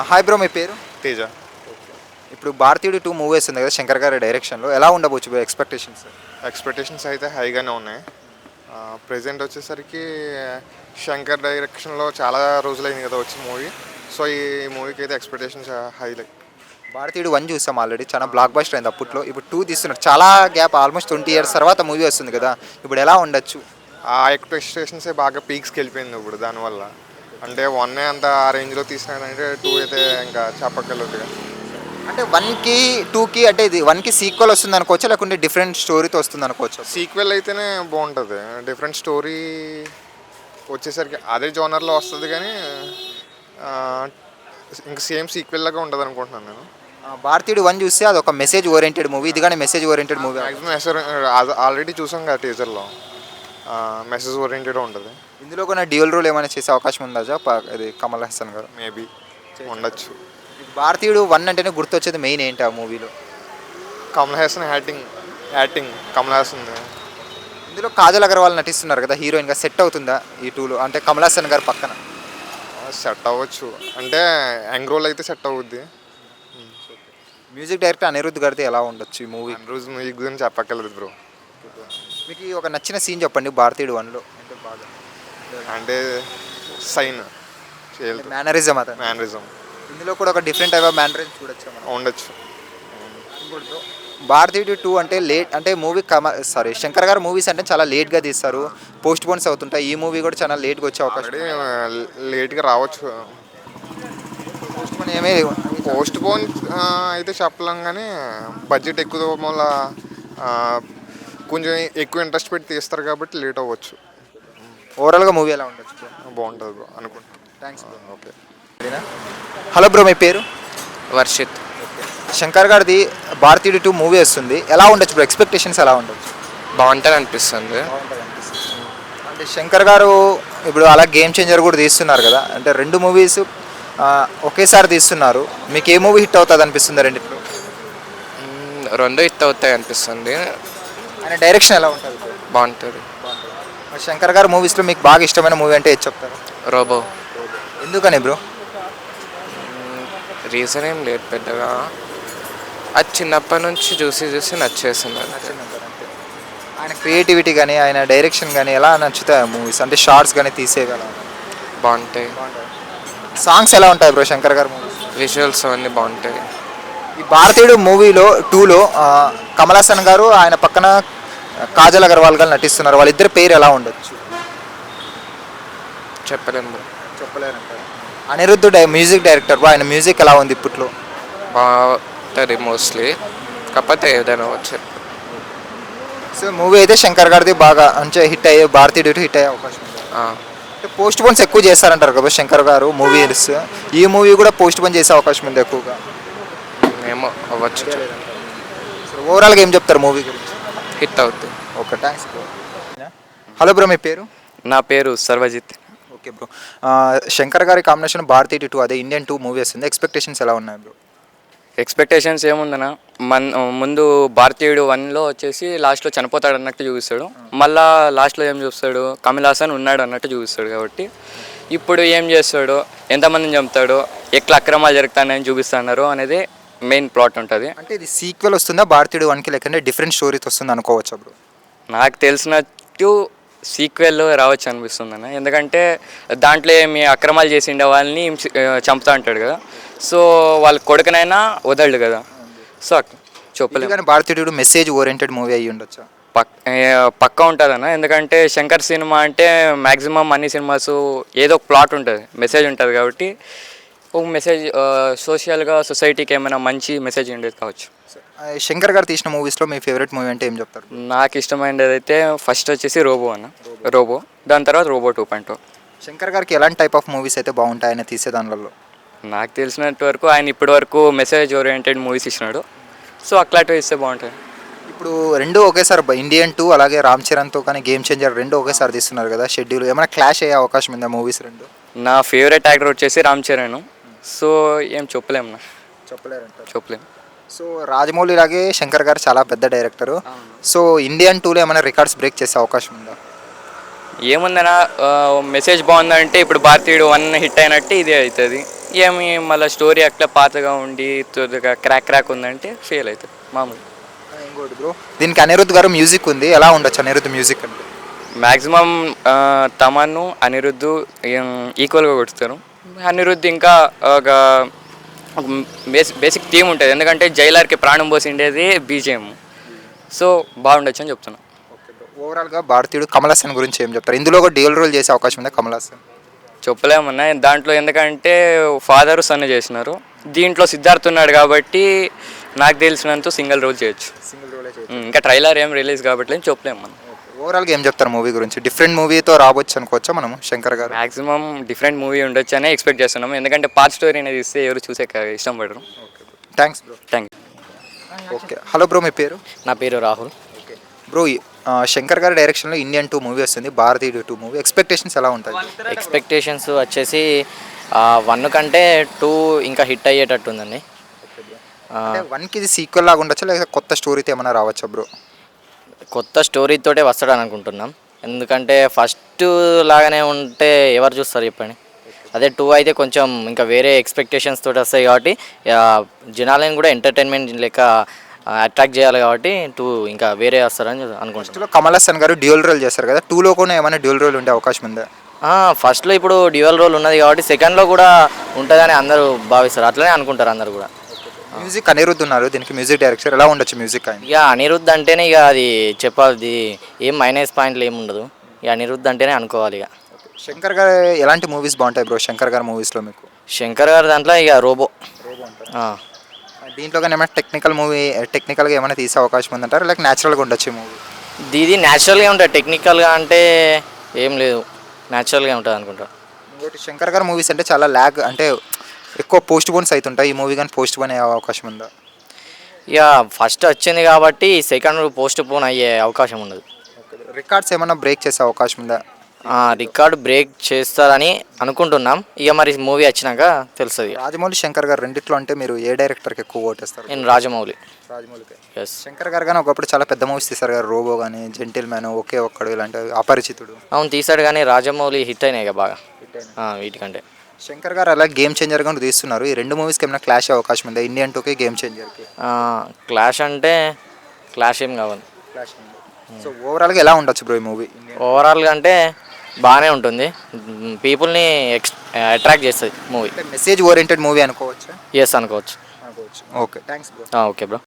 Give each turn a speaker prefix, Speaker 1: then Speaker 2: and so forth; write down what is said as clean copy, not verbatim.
Speaker 1: Hi bro, మీ పేరు?
Speaker 2: తేజ.
Speaker 1: ఇప్పుడు భారతీయుడు 2 మూవీ వస్తుంది కదా శంకర్ గారి డైరెక్షన్‌లో. ఎలా ఉండబోచ్చు బ్రో ఎక్స్‌పెక్టేషన్స్?
Speaker 2: ఎక్స్‌పెక్టేషన్స్ అయితే హైగానే ఉన్నాయి. ప్రెజెంట్ వచ్చేసరికి శంకర్ డైరెక్షన్‌లో చాలా రోజులైంది కదా వచ్చి మూవీ. సో, ఈ మూవీకి అయితే ఎక్స్‌పెక్టేషన్స్ హైలే.
Speaker 1: భారతీయుడు 1 చూసాం ఆల్రెడీ. చాలా బ్లాక్ బస్టర్ అయింది అప్పట్లో. ఇప్పుడు 2 తీస్తున్నారు. చాలా గ్యాప్, ఆల్మోస్ట్ 20 ఇయర్స్ తర్వాత మూవీ వస్తుంది కదా! ఇప్పుడు ఎలా ఉండొచ్చు?
Speaker 2: ఆ ఎక్స్‌పెక్టేషన్సే బాగా పీక్స్‌కి వెళ్ళిపోయింది ఇప్పుడు దానివల్ల. అంటే 1 అంత ఆ రేంజ్‌లో తీసినారంటే 2 అయితే ఇంకా చెప్పక్కర్లేదుగా.
Speaker 1: అంటే 1కి 2కి అంటే ఇది 1కి సీక్వెల్ వస్తుంది అనుకోవచ్చా? లేకుంటే డిఫరెంట్ స్టోరీతో వస్తుంది అనుకోవచ్చా?
Speaker 2: సీక్వెల్ అయితేనే బాగుంటుంది. డిఫరెంట్ స్టోరీ వచ్చేసరికి అదే జోనర్లో వస్తుంది కానీ ఇంక సేమ్ సీక్వెల్ లాగా ఉండదు అనుకుంటున్నాను నేను.
Speaker 1: భారతీయుడు 1 చూస్తే అదొక మెసేజ్ ఓరియెంటెడ్ మూవీ. ఇది గాని message oriented movie.
Speaker 2: Maximum already చూసాం కదా టీజర్లో. మెసేజ్ ఓరియంటెడ్ ఉంటుంది.
Speaker 1: ఇందులో కూడా డ్యూయల్ రోల్ ఏమైనా చేసే అవకాశం ఉందా? ఇది కమల్ హాసన్ గారు
Speaker 2: మేబీ ఉండొచ్చు.
Speaker 1: భారతీయుడు 1 అంటేనే గుర్తొచ్చేది మెయిన్ ఏంటి ఆ మూవీలో?
Speaker 2: కమల్ హాసన్ యాక్టింగ్ కమల్ హాసన్.
Speaker 1: ఇందులో కాజల్ అగర్వాల్ నటిస్తున్నారు కదా హీరోయిన్గా. సెట్ అవుతుందా ఈ 2లో? అంటే కమల్ హాసన్ గారు పక్కన
Speaker 2: సెట్ అవ్వచ్చు. అంటే యంగ్ రోల్ అయితే సెట్ అవుద్ది.
Speaker 1: మ్యూజిక్ డైరెక్టర్ అనిరుద్ధ్ గారిది ఎలా ఉండొచ్చు ఈ మూవీ?
Speaker 2: రోజు మ్యూజిక్ గురించి చెప్పక్కర్లేదు బ్రో.
Speaker 1: మీకు ఒక నచ్చిన సీన్ చెప్పండి భారతీయుడు 1లో. అంటే బాగా
Speaker 2: అంటే సైన్
Speaker 1: మేనరిజం అతను.
Speaker 2: మేనరిజం
Speaker 1: ఇందులో కూడా ఒక డిఫరెంట్ టైప్ ఆఫ్ మేనరిజం చూడొచ్చు మనం.
Speaker 2: ఉండొచ్చు.
Speaker 1: భారతీయుడు 2 అంటే లేట్ అంటే మూవీ శంకర్ గారు మూవీస్ అంటే చాలా లేట్గా తీస్తారు, పోస్ట్ పోన్స్ అవుతుంటాయి. ఈ మూవీ కూడా చాలా లేట్గా వచ్చే అవకాశం.
Speaker 2: లేట్గా రావచ్చు. పోస్ట్ పోన్ అయితే చెప్పలేం కానీ బడ్జెట్ ఎక్కువ వల్ల కొంచెం ఎక్కువ ఇంట్రెస్ట్ పెట్టి తీస్తారు కాబట్టి లేట్ అవ్వచ్చు.
Speaker 1: ఓవరాల్గా మూవీ ఎలా ఉండొచ్చు?
Speaker 2: బాగుంటుంది బ్రో అనుకుంటున్నాను.
Speaker 1: థ్యాంక్స్.
Speaker 2: ఓకే.
Speaker 1: హలో బ్రో, మీ పేరు?
Speaker 3: వర్షిత్.
Speaker 1: శంకర్ గారిది భారతీయుడు 2 మూవీ వస్తుంది. ఎలా ఉండొచ్చు బ్రో? ఎక్స్పెక్టేషన్స్ ఎలా ఉండొచ్చు?
Speaker 3: బాగుంటుంది అనిపిస్తుంది.
Speaker 1: అంటే శంకర్ గారు ఇప్పుడు అలా గేమ్ చేంజర్ కూడా తీస్తున్నారు కదా, అంటే 2 మూవీస్ ఒకేసారి తీస్తున్నారు. మీకు ఏ మూవీ హిట్ అవుతుంది అనిపిస్తుంది రెండిట్లో?
Speaker 3: రెండు హిట్ అవుతాయి అనిపిస్తుంది.
Speaker 1: ఆయన డైరెక్షన్ ఎలా ఉంటుంది?
Speaker 3: బాగుంటుంది.
Speaker 1: శంకర్ గారు మూవీస్లో మీకు బాగా ఇష్టమైన మూవీ అంటే ఏది చెప్తారు?
Speaker 3: రోబో.
Speaker 1: ఎందుకని బ్రో?
Speaker 3: రీజన్ ఏం లేదు పెద్దగా, అది చిన్నప్పటి నుంచి చూసి నచ్చేసింది.
Speaker 1: ఆయన క్రియేటివిటీ కానీ ఆయన డైరెక్షన్ కానీ ఎలా నచ్చుతాయి మూవీస్? అంటే షార్ట్స్ కానీ తీసేయగల
Speaker 3: బాగుంటాయి.
Speaker 1: సాంగ్స్ ఎలా ఉంటాయి బ్రో శంకర్ గారు మూవీస్?
Speaker 3: విజువల్స్ అవన్నీ బాగుంటాయి.
Speaker 1: ఈ భారతీయుడు మూవీలో 2లో కమల్ హాసన్ గారు ఆయన పక్కన కాజల్ అగర్వాల్ గారు నటిస్తున్నారు. వాళ్ళిద్దరి పేరు ఎలా ఉండొచ్చు?
Speaker 3: చెప్పలేము బ్రో.
Speaker 1: చెప్పలేరంటారు. అనిరుద్ధ్ మ్యూజిక్ డైరెక్టర్ బ్రో, ఆయన మ్యూజిక్ ఎలా ఉంది ఇప్పట్లో?
Speaker 3: బాగుంటుంది మోస్ట్లీ, కాకపోతే ఏదైనా వచ్చే.
Speaker 1: సో మూవీ అయితే శంకర్ గారిది బాగా మంచిగా హిట్ అయ్యే, భారతీయుడు హిట్ అయ్యే అవకాశం ఉంది. అంటే పోస్ట్ పోన్స్ ఎక్కువ చేస్తారంటారు కదా శంకర్ గారు మూవీస్. ఈ మూవీ కూడా పోస్ట్ పోన్ చేసే అవకాశం ఉంది ఎక్కువగా.
Speaker 3: ఏమో అవ్వచ్చు.
Speaker 1: సో ఓవరాల్గా ఏం చెప్తారు మూవీ గురించి?
Speaker 3: హిట్ అవుతుంది.
Speaker 1: Okay, thanks bro. Hello bro, మీ పేరు?
Speaker 4: నా పేరు సర్వజిత్.
Speaker 1: ఓకే బ్రో, శంకర్ గారి కాంబినేషన్ భారతీయుడు 2 అదే ఇండియన్ 2 మూవీ వస్తుంది. ఎక్స్పెక్టేషన్స్ ఎలా ఉన్నాయి బ్రో?
Speaker 4: ఎక్స్పెక్టేషన్స్ ఏముందన్నా, ముందు భారతీయుడు 1లో వచ్చేసి లాస్ట్లో చనిపోతాడు అన్నట్టు చూపిస్తాడు. మళ్ళా లాస్ట్లో ఏం చూస్తాడు, కమల్ హాసన్ ఉన్నాడు అన్నట్టు చూపిస్తాడు. కాబట్టి ఇప్పుడు ఏం చేస్తాడు, ఎంతమందిని చంపుతాడు, ఎట్లా అక్రమాలు జరుగుతాయని చూపిస్తున్నారు అనేది మెయిన్ ప్లాట్ ఉంటుంది.
Speaker 1: అంటే ఇది సీక్వెల్ వస్తుందా భారతీయుడు 1కి, లేకుంటే డిఫరెంట్ స్టోరీస్ వస్తుంది అనుకోవచ్చా బ్రో?
Speaker 4: నాకు తెలిసినట్టు సీక్వెల్ రావచ్చు అనిపిస్తుంది అన్న. ఎందుకంటే దాంట్లో ఏమి అక్రమాలు చేసిండే వాళ్ళని చంపుతా అంటాడు కదా, సో వాళ్ళ కొడుకునైనా వదలడు కదా, సో చెప్పలేదు.
Speaker 1: కానీ భారతీయుడు మెసేజ్ ఓరియంటెడ్ మూవీ అయ్యి ఉండొచ్చా?
Speaker 4: పక్కా ఉంటుంది అన్న. ఎందుకంటే శంకర్ సినిమా అంటే మ్యాక్సిమం అన్ని సినిమాస్ ఏదో ఒక ప్లాట్ ఉంటుంది, మెసేజ్ ఉంటుంది. కాబట్టి ఒక మెసేజ్ సోషల్గా సొసైటీకి ఏమైనా మంచి మెసేజ్ ఉండేది కావచ్చు.
Speaker 1: శంకర్ గారు తీసిన మూవీస్లో మీ ఫేవరెట్ మూవీ అంటే ఏం చెప్తారు?
Speaker 4: నాకు ఇష్టమైనది అయితే ఫస్ట్ వచ్చేసి రోబో అన్న. రోబో, దాని తర్వాత రోబో 2.0.
Speaker 1: శంకర్ గారికి ఎలాంటి టైప్ ఆఫ్ మూవీస్ అయితే బాగుంటాయి ఆయన తీసే దానిలో?
Speaker 4: నాకు తెలిసినంత వరకు ఆయన ఇప్పటి వరకు మెసేజ్ ఓరియంటెడ్ మూవీస్ ఇచ్చినాడు, సో అట్లాంటివి ఇస్తే బాగుంటాయి.
Speaker 1: ఇప్పుడు రెండు ఒకేసారి ఇండియన్ 2 అలాగే రామ్ చరణ్తో కానీ గేమ్ చేంజర్ రెండు ఒకేసారి తీస్తున్నారు కదా, షెడ్యూల్ ఏమైనా క్లాష్ అయ్యే అవకాశం ఉందా మూవీస్ రెండు?
Speaker 4: నా ఫేవరెట్ యాక్టర్ వచ్చేసి రామ్ చరణ్, సో ఏం చెప్పలేము. చెప్పలేము.
Speaker 1: సో రాజమౌళి లాగే శంకర్ గారు చాలా పెద్ద డైరెక్టరు, సో ఇండియన్ 2లో ఏమైనా రికార్డ్స్ బ్రేక్ చేసే అవకాశం ఉందా?
Speaker 4: ఏముందన్నా, మెసేజ్ బాగుందంటే ఇప్పుడు భారతీయుడు 1 హిట్ అయినట్టు ఇది అవుతుంది. ఏమి మళ్ళీ స్టోరీ అట్లా పాతగా ఉండి త్వరగా క్రాక్ ఉందంటే ఫెయిల్ అవుతుంది మామూలు.
Speaker 1: ఇంకోటి బ్రో, దీనికి అనిరుద్ధ్ గారు మ్యూజిక్ ఉంది, ఎలా ఉండొచ్చు అనిరుద్ధ్ మ్యూజిక్ అంటే?
Speaker 4: మ్యాక్సిమం తమన్ను అనిరుద్ధ్ ఈక్వల్గా కొడుతారు. అనిరుద్ధ్ ఇంకా ఒక బేసిక్ థీమ్ ఉంటుంది, ఎందుకంటే జైలర్కి ప్రాణం పోసిండేది బీజిఎం. సో బాగుండొచ్చు అని చెప్తున్నాను.
Speaker 1: ఓవరాల్గా భారతీయుడు కమల్ హాసన్ గురించి ఏం చెప్తారు? ఇందులో ఒక డ్యూయల్ రోల్ చేసే అవకాశం ఉంది కమల్ హాసన్.
Speaker 4: చెప్పలేమన్నా దాంట్లో, ఎందుకంటే ఫాదర్ సన్ చేసినారు. దీంట్లో సిద్ధార్థ్ ఉన్నాడు కాబట్టి నాకు తెలిసినంత సింగిల్ రోల్ చేయొచ్చు. ఇంకా ట్రైలర్ ఏం రిలీజ్ కాబట్టి చెప్పలేము మనం.
Speaker 1: ఓవరాల్గా ఏం చెప్తారు మూవీ గురించి? డిఫరెంట్ మూవీతో రావచ్చు అనుకోవచ్చా మనం శంకర్ గారు?
Speaker 4: మ్యాక్సిమం డిఫరెంట్ మూవీ ఉండొచ్చు అని ఎక్స్పెక్ట్ చేస్తున్నాము, ఎందుకంటే పార్ట్ స్టోరీ అనేది ఇస్తే ఎవరు చూసే ఇష్టం పడరు.
Speaker 1: Thanks bro.
Speaker 4: Thank you.
Speaker 1: Okay, hello bro, మీ పేరు?
Speaker 5: నా పేరు రాహుల్.
Speaker 1: బ్రో, శంకర్ గారి డైరెక్షన్లో ఇండియన్ 2 మూవీ వస్తుంది, భారతీయుడు 2 మూవీ. ఎక్స్పెక్టేషన్స్ ఎలా ఉంటాయి?
Speaker 5: ఎక్స్పెక్టేషన్స్ వచ్చేసి 1 కంటే 2 ఇంకా హిట్ అయ్యేటట్టు ఉందండి.
Speaker 1: 1కి ఇది సీక్వెల్ లాగా ఉండొచ్చా, లేదా కొత్త స్టోరీతో ఏమైనా రావచ్చా బ్రో?
Speaker 5: కొత్త స్టోరీతోటే వస్తాడని అనుకుంటున్నాం, ఎందుకంటే ఫస్ట్ లాగానే ఉంటే ఎవరు చూస్తారు చెప్పండి. అదే 2 అయితే కొంచెం ఇంకా వేరే ఎక్స్పెక్టేషన్స్ తోటి వస్తాయి కాబట్టి జనాలను కూడా ఎంటర్టైన్మెంట్ లెక్క అట్రాక్ట్ చేయాలి కాబట్టి 2 ఇంకా వేరే వస్తారని అనుకుంటున్నాం.
Speaker 1: ఫస్ట్లో కమల్ హాసన్ గారు డ్యూయల్ రోల్ చేస్తారు కదా, 2లో కూడా ఏమైనా డ్యూయల్ రోల్ ఉండే అవకాశం ఉందా?
Speaker 5: ఫస్ట్లో ఇప్పుడు డ్యూయల్ రోల్ ఉన్నది కాబట్టి సెకండ్లో కూడా ఉంటుందని అందరూ భావిస్తారు, అట్లనే అనుకుంటారు అందరు కూడా.
Speaker 1: మ్యూజిక్ అనిరుద్ధ్ ఉన్నారు, దీనికి మ్యూజిక్ డైరెక్టర్ ఎలా ఉండొచ్చు మ్యూజిక్ ఆయన?
Speaker 5: ఇక అనిరుద్ధ్ అంటేనే ఇక అది చెప్పాలి, ఏం మైనస్ పాయింట్లు ఏమి ఉండదు, ఇక అనిరుద్ధ్ అంటేనే అనుకోవాలి. ఇక
Speaker 1: శంకర్ గారు ఎలాంటి మూవీస్ బాగుంటాయి బ్రో శంకర్ గారి మూవీస్లో మీకు?
Speaker 5: శంకర్ గారి దాంట్లో ఇక రోబో.
Speaker 1: దీంట్లో కానీ ఏమైనా టెక్నికల్గా ఏమైనా తీసే అవకాశం ఉందంటారు, లేక న్యాచురల్గా ఉండొచ్చు మూవీ?
Speaker 5: ఇది న్యాచురల్గా ఉంటుంది, టెక్నికల్గా అంటే ఏం లేదు, న్యాచురల్గా ఉంటుంది అనుకుంటా.
Speaker 1: ఇంకోటి శంకర్ గారి మూవీస్ అంటే చాలా ల్యాగ్, అంటే ఎక్కువ పోస్ట్ పోన్స్ అవుతుంటాయి. ఈ మూవీ కానీ పోస్ట్ పోన్ అయ్యే అవకాశం ఉందా?
Speaker 5: ఇక ఫస్ట్ వచ్చింది కాబట్టి సెకండ్ పోస్ట్ పోన్ అయ్యే అవకాశం ఉండదు.
Speaker 1: రికార్డ్స్ ఏమైనా బ్రేక్ చేసే అవకాశం ఉందా?
Speaker 5: రికార్డు బ్రేక్ చేస్తారని అనుకుంటున్నాం, ఇక మరి మూవీ వచ్చినాక తెలుస్తుంది.
Speaker 1: రాజమౌళి శంకర్ గారు రెండిట్లో అంటే మీరు ఏ డైరెక్టర్కి ఎక్కువ ఓటేస్తారు?
Speaker 5: నేను రాజమౌళి.
Speaker 1: రాజమౌళికి.
Speaker 5: ఎస్.
Speaker 1: శంకర్ గారు కానీ ఒకప్పుడు చాలా పెద్ద మూవీస్ తీశారు కదా, రోబో కానీ, జెంటిల్ మ్యాన్, ఒకే ఒక్కడు, ఇలాంటి అపరిచితుడు.
Speaker 5: అవును తీసాడు, కానీ రాజమౌళి హిట్ అయినాయి ఇక బాగా వీటికంటే.
Speaker 1: శంకర్ గారు అలా గేమ్ చేంజర్ కూడా తీస్తున్నారు. ఈ 2 మూవీస్కి ఏమైనా క్లాష్ అయ్యే అవకాశం ఉందా, ఇండియన్ 2కి గేమ్ చేంజర్కి?
Speaker 5: క్లాష్ అంటే క్లాష్ ఏం కావాలి.
Speaker 1: క్లాష్. సో ఓవరాల్గా ఎలా ఉండొచ్చు బ్రో ఈ మూవీ?
Speaker 5: ఓవరాల్గా అంటే బాగానే ఉంటుంది, పీపుల్ని అట్రాక్ట్ చేస్తుంది మూవీ.
Speaker 1: మెసేజ్ ఓరియంటెడ్ మూవీ అనుకోవచ్చు.
Speaker 5: ఎస్ అనుకోవచ్చు.
Speaker 1: Okay, thanks bro.
Speaker 5: Okay bro.